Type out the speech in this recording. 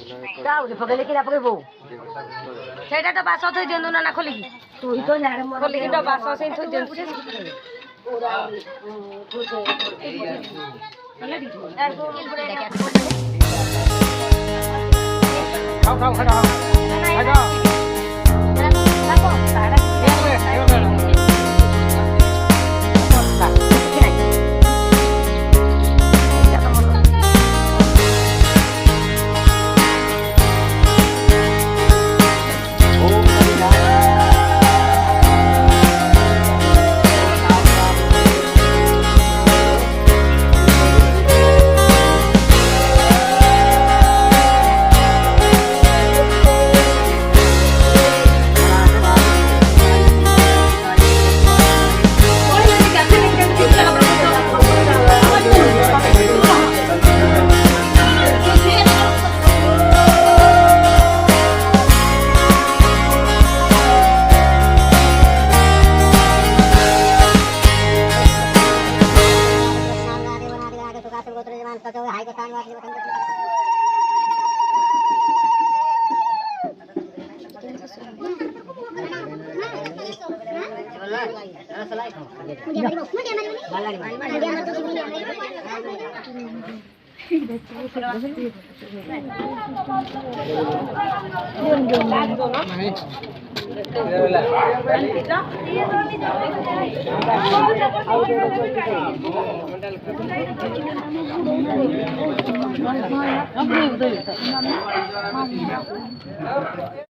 Tahu dipakai lagi apa ibu? Saya dah bahasa tu dia nuna nak kholi. Tu itu nyara mau kholi kita bahasa saya tu dia. Kau ada.